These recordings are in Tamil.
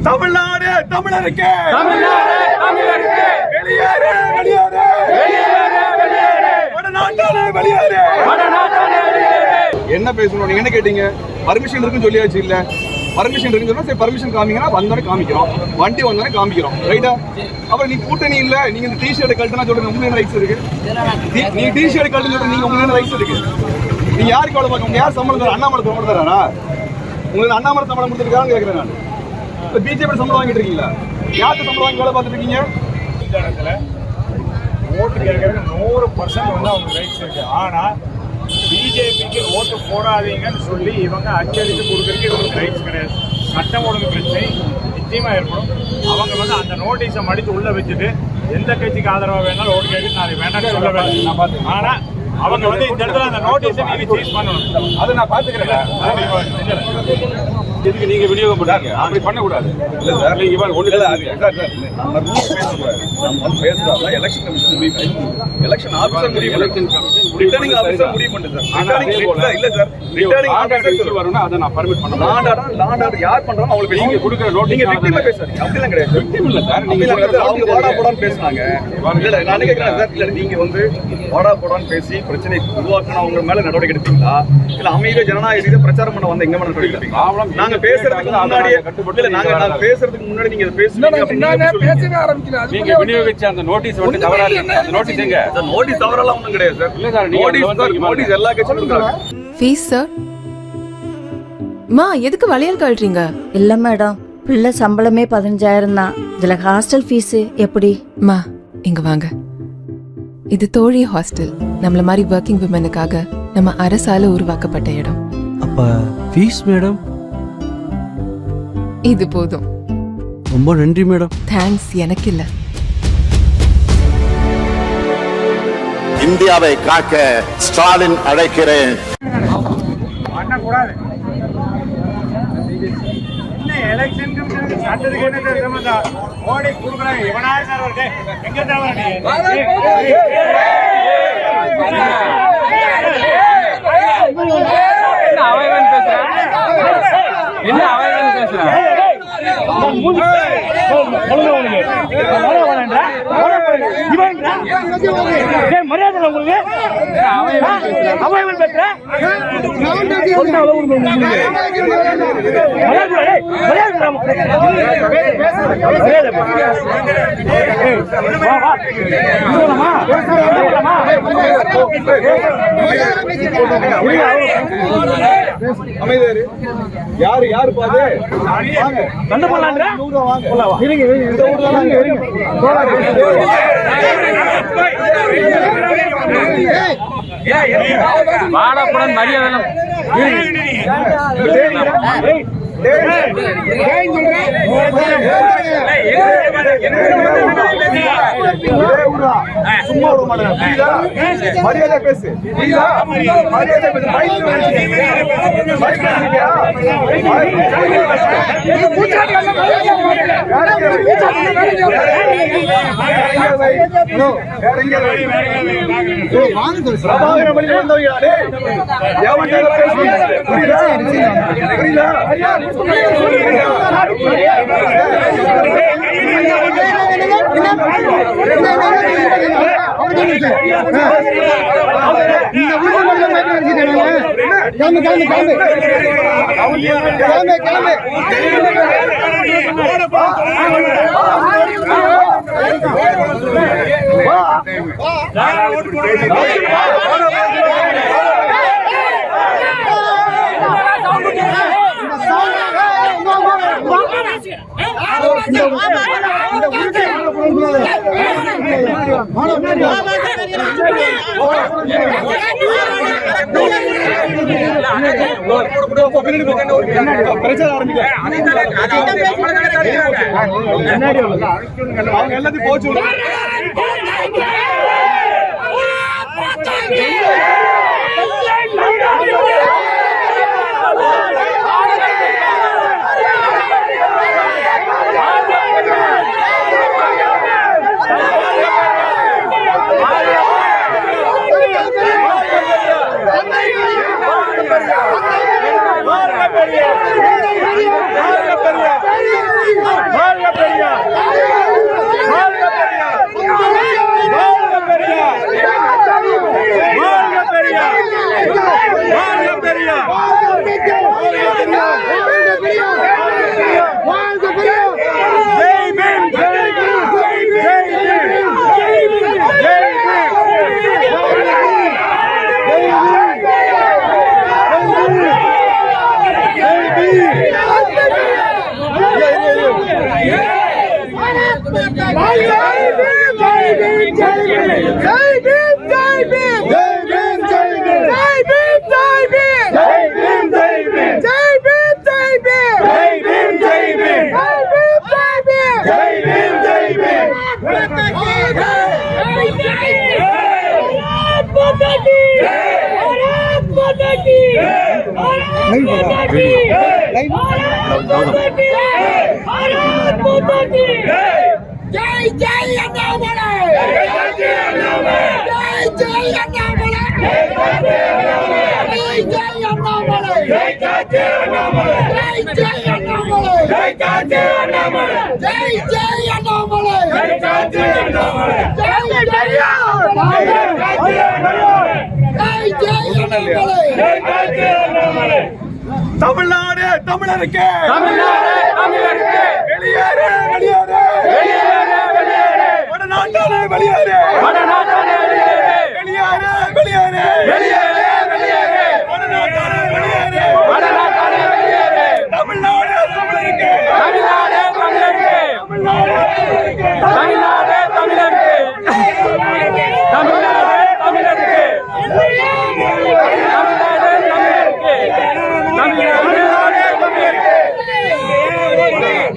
தமிழ்நாடு தமிழருக்கு வெளியேறு வெளியேறு வெளியேறு. என்ன பேசணும்? நீங்க என்ன கேட்டீங்க? பர்மிஷன் இருக்குன்னு சொல்லியாச்சு. இல்ல பர்மிஷன் இருக்குன்னு சொன்னா சரி பர்மிஷன் காமிங்கன்னா வந்தோடனே காமிக்கிறோம், வண்டி வந்தோடனே காமிக்கிறோம், ரைட்டா? அப்புறம் நீ கூட்டணி இல்ல, நீங்க இந்த டிஷர்ட் கழட்டுனா சொல்றது உங்களுக்கு ரைட்ஸ் இருக்கு. நீ டிஷர்ட் கழட்டுன்னு சொல்ற நீங்க உங்களுக்கு ரைட்ஸ் இருக்கு. நீங்க யாருக்கு வேலை பார்க்க? யார் சம்பளம் தர? அண்ணாமலை சம்பளம் தரானா? உங்களுக்கு அண்ணாமலை சம்பளம் கொடுத்துருக்கான்னு கேட்கிறேன் நான். பிஜேபி சம்பளம் வாங்கிட்டு இருக்கீங்களா? யாருக்கு சம்பளம் வாங்கி வேலை பார்த்துட்டு இருக்கீங்க? இந்த இடத்துல ஓட்டு கேட்கறதுக்கு 100% வந்து அவங்க ரைட்ஸ் இருக்கு. ஆனா பிஜேபிக்கு ஓட்டு போடாதீங்கன்னு சொல்லி இவங்க அச்சடித்து கொடுக்கறதுக்கு இவங்களுக்கு ரைட்ஸ் கிடையாது. சட்டம் ஒழுங்கு பிரச்சனை நிச்சயமா ஏற்படும். அவங்க வந்து அந்த நோட்டீஸை மடித்து உள்ள வச்சுட்டு எந்த கட்சிக்கு ஆதரவாக வேணாலும் ஓட்டு கேட்டு நான் வேணாம்னு சொல்ல வேண்டாம். ஆனா அவங்க வந்து இந்த இடத்துல அந்த நோட்டீஸை நீங்க சீஸ் பண்ணணும். அதை நான் பாத்துக்கிறேன். இதுக்கு நீங்க விநியோகம் பண்ணாங்க, அப்படி பண்ணக்கூடாது. இல்ல சார், நீங்க இவன் ஒண்ணு இல்ல. நம்ம ரூல்ஸ் பேசக்கூடாது. நம்ம பேசுறோம்னா எலெக்ஷன் கமிஷன் முடிவு பண்ணி, எலெக்ஷன் ஆபீசர் முடிவு எலெக்ஷன் கமிஷன் ரிட்டர்னிங் ஆபீசர் முடிவு பண்ணுது சார். இல்ல சார், ரிட்டர்னிங் ஆபீசர் வரணும். அதை நான் பர்மிட் பண்ண லாண்டாட யார் பண்றாங்க அவங்களுக்கு நீங்க கொடுக்குற நோட்டீஸ். நீங்க விக்டிமா பேசுறீங்க, அப்படிலாம் கிடையாது. விக்டிம் இல்ல சார், நீங்க அவங்க வாடா போடான்னு பேசுனாங்க. இல்ல நான் கேக்குறேன் சார், இல்ல நீங்க வந்து வாடா போடான்னு பேசி பிரச்சனை உருவாக்குனவங்க மேல நடவடிக்கை எடுப்பீங்களா? இல்ல அமைதியா ஜனநாயக ரீதியா பிரச்சாரம் பண்ண வந்த எங்க மேல நடவடிக்கை எடுப்பீங்களா? நாங்க பேசுறதுக்கு முன்னாடியே இல்ல நாங்க பேசுறதுக்கு முன்னாடி நீங்க பேசவே ஆரம்பிக்கல. நீங்க விநியோகிச்ச அந்த நோட்டீஸ் வந்து தவறா இல்ல. அந்த நோட்டீஸ் எங்க? அந்த நோட்டீஸ் தவறலாம் ஒண்ணும் கிடையாது சார். இல்ல சார், நோட்டீஸ் எல்லா கட்சியும் கொடுக்குறாங்க. Fees sir. மா எதுக்கு வளையல் கழட்றீங்க? இல்ல மேடம், பிள்ளை சம்பளமே 15,000 தான். இதுல ஹாஸ்டல் ஃபீஸ் எப்படி? மா இங்க வாங்க. இது தோழி ஹாஸ்டல். நம்மள மாதிரி ஒர்க்கிங் விமனுக்காக நம்ம அரசால உருவாக்கப்பட்ட இடம். அப்ப ஃபீஸ் மேடம்? இது போதும். ரொம்ப நன்றி மேடம். தேங்க்ஸ் எனக்கு இல்ல. இந்தியாவை காக்க ஸ்டாலின் அழைக்கிறேன். பண்ணக்கூடாது. எலெக்ஷன் கமிஷன் சட்டத்துக்கு என்ன சம்பந்தம்? மோடி கொடுக்குறாங்க. இவனா இருக்காரு எங்க அவன் பேசுறான். என்ன அவன் பேசுறான்? யாரு யாரு பாது சண்டை போடலாம்டா. இருங்க இந்த ஊர்ல வாடப்புடன் மரியாதை சும்மா விட மாட்டேன். மரியாதை பேசு. மரியாதை பேசு. எல்லாத்தையும் போச்சு. பெரியார்! வாழ்க பெரியார்! வாழ்க பெரியார்! வாழ்க பெரியார்! வாழ்க பெரியார்! வாழ்க பெரியார்! வாழ்க பெரியார்! ஜெய் பீம்! ஜெய் பீம்! ஜெய் பீம்! ஜெய் பீம்! ஜெய் जय जय अन्नामले जय जय अन्नामले जय जय अन्नामले जय जय अन्नामले जय जय अन्नामले जय जय अन्नामले जय जय अन्नामले जय जय अन्नामले जय जय अन्नामले தமிழ்நாடு தமிழருக்கு தமிழ்நாடு தமிழருக்கு வெளியேறு வெளியேறு வெளியேறு வெளியேறு வடநாட்டாளே வெளியேறு வடநாட்டாளே வெளியேறு வெளியேறு வெளியேறு வெளியேறு வெளியேறு வடநாட்டாளே வெளியேறு வடநாட்டாளே வெளியேறு தமிழ்நாடு தமிழருக்கு தமிழ்நாடு தமிழருக்கு தமிழ்நாடு தமிழருக்கு தமிழ்நாடு தமிழருக்கு தமிழ்நாடு தமிழருக்கு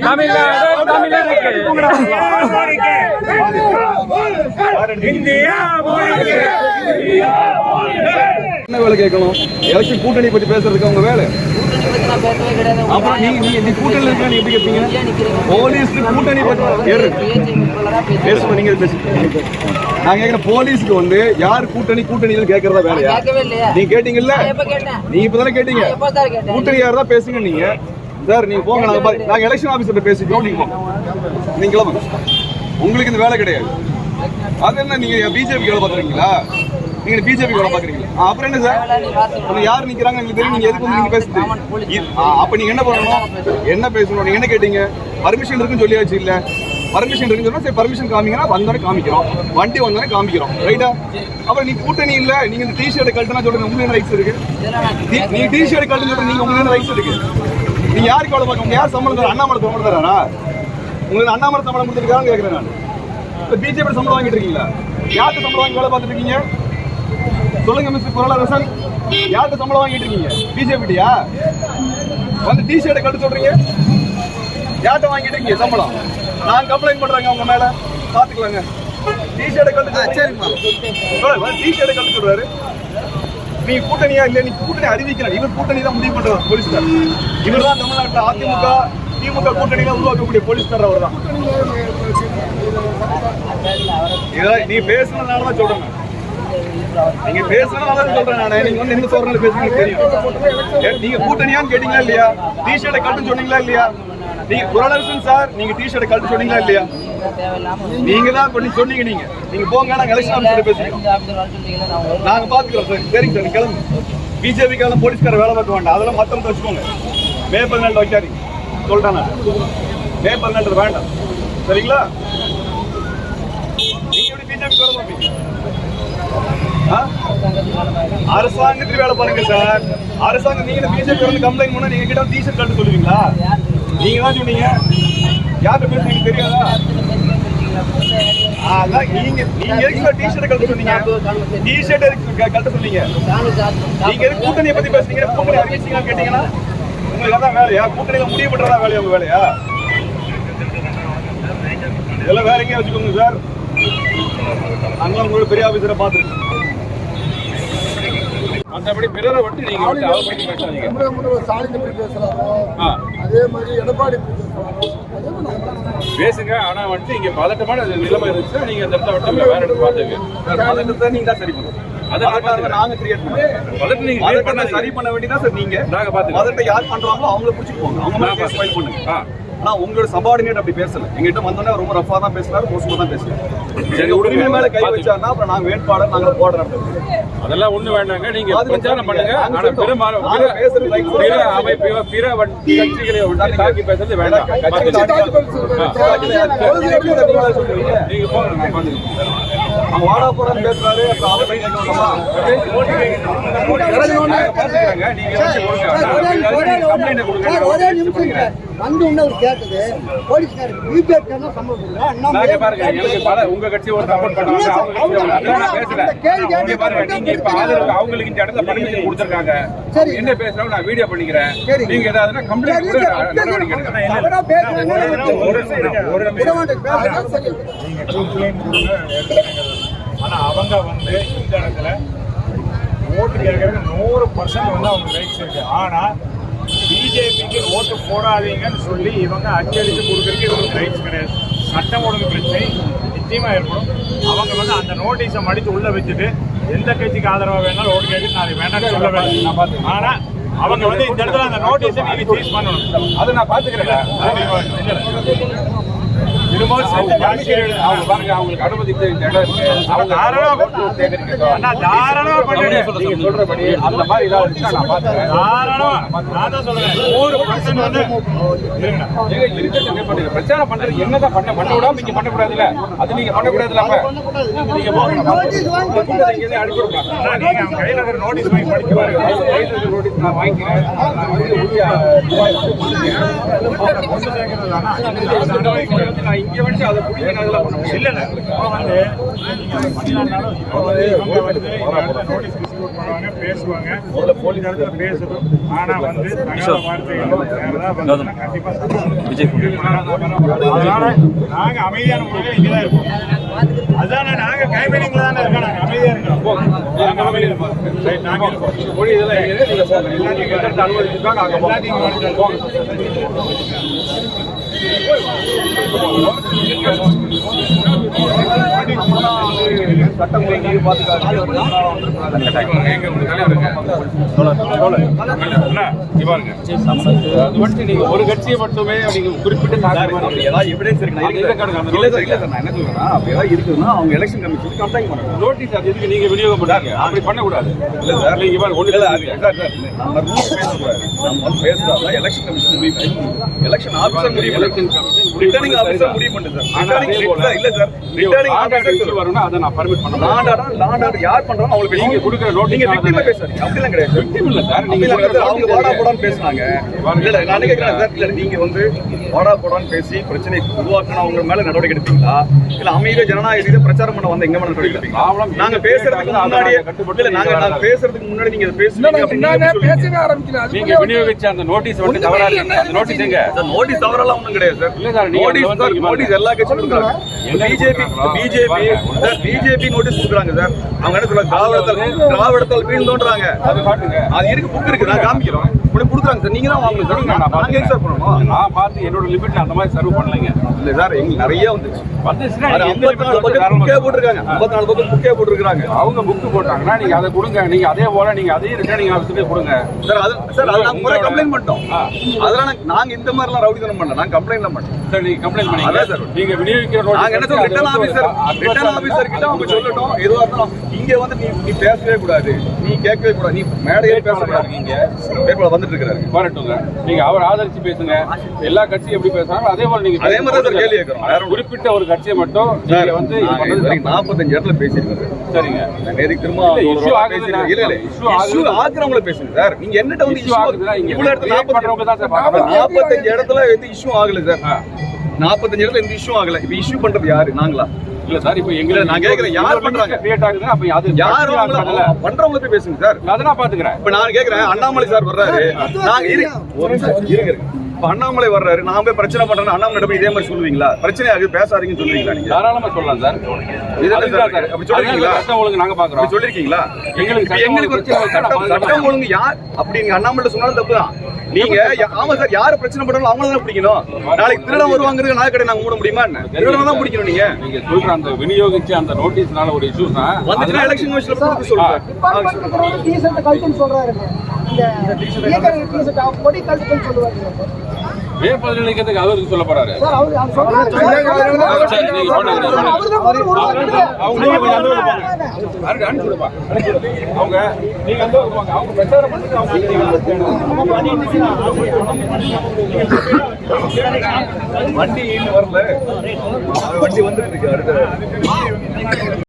தமிழ்நாடு தமிழருக்கு இந்தியா என்ன வேலை கேட்கணும்? எலெக்ஷன் கூட்டணி பத்தி பேசுறதுக்கு அவங்க வேலை. அப்புறம் நீ கூட்டணியில் இருக்கா, நீ எப்படி கேட்பீங்க? போலீஸ் கூட்டணி பத்தி பேசுவோம். நீங்க பேசுங்க. நான் கேட்கிறேன், போலீஸ்க்கு வந்து யார் கூட்டணி கேட்கறதா வேலையா? நீங்க கேட்டீங்கல்ல, நீங்க இப்பதானே கேட்டீங்க கூட்டணி யார் தான் பேசுங்க. நீங்க சார் நீங்க போங்க, நாங்க எலெக்ஷன் ஆபீசர்கிட்ட பேசிக்கிறோம். நீங்க போங்க, நீங்க கிளம்புங்க. உங்களுக்கு இந்த வேலை கிடையாது. அது என்ன, நீங்க பிஜேபி வேலை பாக்குறீங்களா? நீங்க பிஜேபி வேலை பாக்குறீங்களா? அப்புறம் என்ன சார், யார் நிக்கிறாங்க எங்களுக்கு தெரியும். நீங்க எதுக்கு நீங்க பேசுறது? அப்ப நீங்க என்ன பண்ணணும், என்ன பேசணும்? நீங்க என்ன கேட்டீங்க? பர்மிஷன் இருக்குன்னு சொல்லியாச்சு. இல்ல பர்மிஷன் இருக்குன்னு சொன்னா சரி, பர்மிஷன் காமிங்கன்னா வந்தானே காமிக்கிறோம், வண்டி வந்தானே காமிக்கிறோம், ரைட்டா? அப்புறம் நீ கூட்டணி இல்ல, நீங்க இந்த டிஷர்ட் கழட்டினா சொல்றீங்க, உங்களுக்கு என்ன ரைட்ஸ் இருக்கு? நீங்க டிஷர்ட் கழட்டு சொல்றீங்க, நீங்க உங்களுக்கு என்ன ரைட்ஸ் இருக்கு? நீங்க யாருக்கு வேலை பார்க்க? யார் சம்பளம் தர? அண்ணாமலை சம்பளம் தராரா? உங்களுக்கு அண்ணாமலை சம்பளம் கொடுத்துருக்கான்னு கேட்கிறேன் நான். பிஜேபி சம்பளம் வாங்கிட்டு இருக்கீங்களா? யாருக்கு சம்பளம் வாங்கி வேலை பார்த்துட்டு இருக்கீங்க? சொல்லுங்க மிஸ்டர் பொருளாதாரன், யார்கிட்ட சம்பளம் வாங்கிட்டு இருக்கீங்க? பிஜேபியா? வந்து டிஷர்ட்டை கட்டு சொல்றீங்க, யார்கிட்ட வாங்கிட்டு இருக்கீங்க சம்பளம்? நான் கம்ப்ளைண்ட் பண்றேங்க உங்க மேல, பாத்துக்கலாங்க. டிஷர்ட்டை கட்டு சரிம்மா, டிஷர்ட்டை கட்டு சொல்றாரு. நீ கூட்டணியா இல்ல? நீ கூட்டணி அறிவிக்கிறார். இவர் கூட்டணி தான் முடிவு பண்றாரு போலீஸ்கார். இவர் தான் தமிழ்நாட்டில் அதிமுக திமுக கூட்டணி தான் உருவாக்கக்கூடிய போலீஸ்கார். அவர் தான். நீ பேசுனதுனாலதான் சொல்றேன், நீங்க பேசுறதுனால சொல்றேன் நானே. நீங்க வந்து என்ன சொல்றேன்னு பேசுறீங்க தெரியும். நீங்க கூட்டணியான்னு கேட்டீங்களா இல்லையா? டிஷர்ட்டை கட்டு சொன்னீங்களா இல்லையா? நீங்க குரலரசன் சார், நீங்க டிஷர்ட்டை கட்டு சொன்னீங்களா இல்லையா? நீங்க தான் பண்ணி சொன்னீங்க. நீங்க போங்க, நாங்க எலெக்ஷன் ஆஃபீஸர் பேசுறோம், நாங்க பாத்துக்கிறோம் சார். சரிங்க சார், கிளம்பு. பிஜேபி காலம் போலீஸ்கார வேலை பார்க்க வேண்டாம், அதெல்லாம் மத்தவங்க வச்சுக்கோங்க. மே 14 வைக்காதீங்க சொல்றேன் நான். மே 14 வேண்டாம், சரிங்களா? நீங்க எப்படி பிஜேபி வேலை பார்ப்பீங்க? அரசாங்கத்துக்கு வேலை பாருங்க சார். அரசாங்கம் நீங்க பிஜேபி வந்து கம்ப்ளைண்ட் பண்ணா நீங்க கிட்ட டிஷர்ட் கட்டு சொல்லுவீங்களா? நீங்க தான் சொன்னீங்க. யார்கிட்ட பேசுறீங்க தெரியாதா? அதான் நீங்க எதுக்கு டிஷர்ட் கட்டு சொன்னீங்க? டிஷர்ட் கட்ட சொன்னீங்க. நீங்க எதுக்கு கூட்டணியை பத்தி பேசுறீங்க? கூட்டணி அறிவிச்சீங்களா கேட்டீங்கன்னா உங்களுக்கு அதான் வேலையா? கூட்டணியில முடிவு பண்றதா வேலையா உங்க வேலையா? இதெல்லாம் வேற எங்கேயா வச்சுக்கோங்க சார். நாங்களும் உங்களோட பெரிய ஆபீசரை பார்த்துருக்கோம். மற்றபடி பிறரை விட்டு நீங்க வந்து அவரை பத்தி பேசாதீங்க. ஸ்டாலின் எப்படி பேசுறாரோ அதே மாதிரி எடப்பாடி பேசுங்க. ஆனா வந்து இங்க பதட்டமான நிலைமை இருந்துச்சுன்னா நீங்க அந்த இடத்த விட்டு வேற இடத்துல பாத்துங்க. நீங்க தான் சரி பண்ணுங்க. அதை நாங்க கிரியேட் பண்ணுவோம். பதட்டத்தை நீங்க அதை create பண்ணாதீங்க. சரி பண்ண வேண்டியதா சார் நீங்க. நாங்க பாத்துக்கிறோம். பதட்டத்தை யார் பண்றாங்களோ அவங்கள பிடிச்சிட்டு போங்க. அவங்க மேல கேஸ் ஃபைல் பண்ணுங்க. ஆனா உங்களோட சபார்டினேட் அப்படி பேசல. எங்கிட்ட வந்தோடனே ரொம்ப ரஃபா தான் பேசுறாரு, மோசமா தான் பேசுறாரு. எங்க உரிமை மேல கை வச்சாருன்னா அப்புறம் நாங்க வேட்பாளர் நாங்க போடுறோம். அதெல்லாம் ஒண்ணு வேண்டாங்க. நீங்க பிரச்சாரம் பண்ணுங்க. ஆனா பிற அமைப்பு பிற கட்சிகளை ஒட்டி தாக்கி பேசுறது வேண்டாம். நீங்க போங்க, நான் பாத்துக்கிறேன். அவங்க வாடா போடான்னு பேசுறாரு, அப்புறம் அவர் போய் கேட்கணுமா? பாத்துக்கிறாங்க. நீங்க வந்து கம்ப்ளைண்ட் கொடுங்க. வந்து ஒண்ணு அவர் கேட்டது போலீஸ்காரருக்கு பிஜேபி சம்பளம் நாங்க பாருங்க, எனக்கு பல உங்க கட்சி ஒரு சப்போர்ட் பண்ணுவாங்க, அவங்க கட்சி நான் பேசுறேன். நீங்க பாருங்க, நீங்க இப்ப ஆதரவு அவங்களுக்கு இந்த இடத்துல பர்மிஷன் கொடுத்திருக்காங்க. என்ன பேசுறாங்க நான் வீடியோ பண்ணிக்கிறேன். நீங்க ஏதாவதுனா கம்ப்ளைண்ட் கூட நடவடிக்கை எடுக்கணும். நீங்க complaint கொடுங்க, ஆனா அவங்க வந்து இந்த இடத்துல ஓட்டு கேட்கறது 100% வந்து அவங்க ரைட்ஸ் இருக்கு. ஆனா பிஜேபிக்கு ஓட்டு போடாதீங்கன்னு சொல்லி இவங்க அச்சடித்து கொடுக்கறதுக்கு இவங்களுக்கு ரைட்ஸ் கிடையாது. சட்டம் ஒழுங்கு பிரச்சனை நிச்சயமா ஏற்படும். அவங்க வந்து அந்த நோட்டீஸை மடித்து உள்ள வச்சுட்டு எந்த கட்சிக்கு ஆதரவா வேணாலும் ஓட்டு கேட்டு நான் வேண்டாம்னு சொல்ல வேண்டாம். ஆனா அவங்க வந்து இந்த இடத்துல அந்த நோட்டீஸை நீங்க சீஸ் பண்ணணும். அதை நான் பாத்துக்கிறேன். அவங்க பாருங்க, அவங்களுக்கு அனுமதி இந்த இடம் இருக்கு. அவங்க தாராளமா நீங்க சொல்றபடி அந்த மாதிரி ஏதாவது இருந்துச்சுன்னா நான் பாத்துக்கிறேன். நான் தான் சொல்றேன் 100% வந்து நீங்க பிரச்சாரம் பண்றது என்னதான் பண்ண விடாம நீங்க பண்ணக்கூடாதுல்ல. அது நீங்க பண்ணக்கூடாதுல்ல. அப்ப நீங்க அனுப்பிடுங்க. நீங்க அவங்க கையில இருக்கிற நோட்டீஸ் வாங்கி படிக்க பாருங்க. நோட்டீஸ் நான் வாங்கிக்கிறேன். நான் இங்க வந்து அதை புடிக்க அதெல்லாம் பண்ண முடியும். இல்ல இப்போ வந்து இவங்க வந்து நோட்டீஸ் டிஸ்ட்ரிபியூட் பண்ணுவாங்க, பேசுவாங்க, போலீஸ் இடத்துல பேசணும். ஆனா வந்து தகாத வார்த்தைகள் கண்டிப்பா அதனால நாங்க அமைதியான முறையில் இங்கதான் இருக்கோம். அதான நாங்க கைவினிங்ல தானே இருக்கோம். நாங்க அமைதியா இருக்கோம். நாங்க அமைதியா இருக்கோம். நாங்க இருக்கோம். இதெல்லாம் நீங்க போங்க. எல்லாத்தையும் அனுமதிச்சுட்டாங்க. அங்க போங்க. சட்டம் ஒழுங்கு பாதுகாப்பு எங்க உங்க தலைவருங்க அது மட்டும் நீங்க ஒரு கட்சியை மட்டுமே நீங்க குறிப்பிட்டு ஏதாவது எவிடன்ஸ் இருக்குன்னா இல்ல சார் நான் என்ன சொல்றேன்னா அப்படி ஏதாவது இருக்குன்னா அவங்க எலெக்ஷன் கமிஷனுக்கு கம்ப்ளைண்ட் பண்ணணும். நோட்டீஸ் அது எதுக்கு நீங்க விநியோகம் பண்றாங்க? அப்படி பண்ணக்கூடாது. இல்ல சார் நீங்க பாருங்க ஒண்ணு இல்ல சார் நம்ம ரூல்ஸ் பேசக்கூடாது. நம்ம வந்து பேசுறதா எலெக்ஷன் கமிஷன் முடிவு பண்ணி எலெக்ஷன் ஆபீசர் முடிவு எலெக்ஷன் கமிஷன் ரிட்டர்னிங் ஆபீசர் முடிவு பண்ணுது சார். இல்ல சார் ரிட்டர்னிங் ஆபீசர் வரும்னா அதை நான் பர்மிட் பண்ண லாண்டர் யார் பண்றாங்க அவங்களுக்கு நீங்க கொடுக்குற நோட்டீஸ் நீங்க விக்டிம் பேசுறீங்க. அப்படிலாம் கிடையாது. விக்டிம் இல்ல சார். நீங்க அவங்க வாடா போடான்னு பேசுனாங்க. இல்ல நான் கேக்குறேன் சார். இல்ல நீங்க வந்து வாடா போடான்னு பேசி பிரச்சனை உருவாக்கினா அவங்க மேல நடவடிக்கை எடுப்பீங்களா? இல்ல அமைதியா ஜனநாயக ரீதியா பிரச்சாரம் பண்ண வந்த எங்க மேல நடவடிக்கை எடுப்பீங்களா? நாங்க பேசுறதுக்கு முன்னாடியே இல்ல நாங்க பேசுறதுக்கு முன்னாடி நீங்க பேசவே ஆரம்பிக்கலாம். நீங்க விநியோகிச்ச அந்த நோட்டீஸ் வந்து தவறா இருக்கு. அந்த நோட்டீஸ் எங்க? நோட்டீஸ் தவறெல்லாம் ஒண்ணும் கிடையாது சார். இல்ல சார், நோட்டீஸ் எல்லா கட்சியும் கொடுக்குறாங்க. பிஜேபி நோட்டீஸ் கொடுக்குறாங்க சார். அவங்க என்ன சொல்றாங்க? திராவிடத்தால் வீழ்ந்தோன்றாங்க. அது காட்டுங்க. அது இருக்கு, புக் இருக்கு, நான் காமிக்கிறோம். இப்படி கொடுக்குறாங்க சார். நீங்க தான் வாங்கணும் சார். நாங்க எக்ஸார் பண்ணணும். நான் பார்த்து என்னோட லிமிட்ல அந்த மாதிரி சர்வ் பண்ணலைங்க. இல்ல சார் எங்களுக்கு நிறைய வந்துச்சு. வந்துச்சுன்னா அது 54 பக்கம் புக்கே போட்டுருக்காங்க. 54 பக்கம் புக்கே போட்டுருக்காங்க. அவங்க புக்கு போட்டாங்கன்னா நீங்க அதை கொடுங்க. நீங்க அதே போல நீங்க அதையும் ரிட்டர்னிங் ஆஃபீஸுக்கு கொடுங்க. சார் அது நாங்க முறை கம்ப்ளைண்ட் பண்ணிட்டோம். அதெல்லாம் நாங்க இந்த மாதிரிலாம் ரவுடித்தனம் பண்ணல. நாங்க கம்ப்ளைண்ட்லாம் பண்ணோம். சார் நீங்க கம்ப்ளைண்ட் பண்ணீங்க. அதான் சார். நீங்க விநியோகிக்கிற நாங்க என்ன சொல்றோம்? ரிட்டர்ன் ஆபீசர் கிட்ட அவங்க சொல்லட்டும். எதுவா இருந்தாலும் இங்க வந்து நீ பேசவே கூடாது, நீ கேட்கவே கூடாது, நீ மேடையே பேசக்கூடாது. நீங்க பேப்பர்ல வந்துட்டு இருக்காரு வரட்டுங்க. நீங்க அவர் ஆதரிச்சு பேசுங்க. எல்லா கட்சியும் எப்படி பேசுறாங்க அதே போல நீங்க அதே மாதிரி தான் கேள்வி கேட்கறோம். குறிப்பிட்ட ஒரு கட்சியை மட்டும் நீங்க வந்து 45 இடத்துல பேசிருக்காரு. சரிங்க. நேருக்கு திரும்ப இஷ்யூ ஆகுது. இஷ்யூ ஆக்குறவங்கள பேசுங்க சார். நீங்க என்னட்ட வந்து இஷ்யூ ஆகுதுன்னா இவ்வளவு இடத்துல 45 தான் சார் பார்க்கணும். 45 இடத்துல எந்த இஷ்யூ ஆகல சார். 45 இடத்துல எந்த இஷ்யூ ஆகல. இப்ப இஷ்யூ பண்றது யாரு? நாங்களா? இல்ல சார், இப்போ எங்க நான் கேக்குறேன், யார் பண்றாங்க? கிரியேட் ஆகுதுன்னா அப்ப அது யார் பண்றவங்கள போய் பேசுங்க சார். அத நான் பாத்துக்கிறேன். இப்ப நான் கேக்குறேன், அண்ணாமலை சார் வர்றாரு. நாங்க இருங்க இப்ப அண்ணாமலை வர்றாரு, நான் போய் பிரச்சனை பண்றேன்னு அண்ணாமலை போய் இதே மாதிரி சொல்லுவீங்களா? பிரச்சனை ஆகுது பேசாதீங்கன்னு சொல்லுவீங்களா நீங்க? தாராளமா சொல்லலாம் சார். அப்படி சொல்லிருக்கீங்களா? சட்டம் ஒழுங்கு நாங்க பாக்குறோம். அப்படி சொல்லிருக்கீங்களா? எங்களுக்கு சட்டம் ஒழுங்கு யார் அப்படி நீங்க அண்ணாமலை சொன்னாலும் தப்புதான். நீங்க ஆமா சார், யாரு பிரச்சனை பண்றாலும் அவங்கள தான் பிடிக்கணும். நாளைக்கு திருடம் வருவாங்கிறது நாளை கடை நாங்க மூட முடியுமா? திருடம் தான் பிடிக்கணும். நீங்க சொல்ற அந்த விநியோகிச்சு அந்த நோட்டீஸ்னால ஒரு இஷ்யூ தான் வந்துட்டு எலெக்ஷன் கமிஷன்ல கொடுத்து சொல்லுங்க. மேற்பதிலளிக்கிறதுக்கு அவருக்கு சொல்ல போறாரு. அவங்க நீங்க அந்த அவங்க பிரச்சாரம் பண்ணிட்டு வண்டி வரல, வண்டி வந்துட்டு இருக்கு.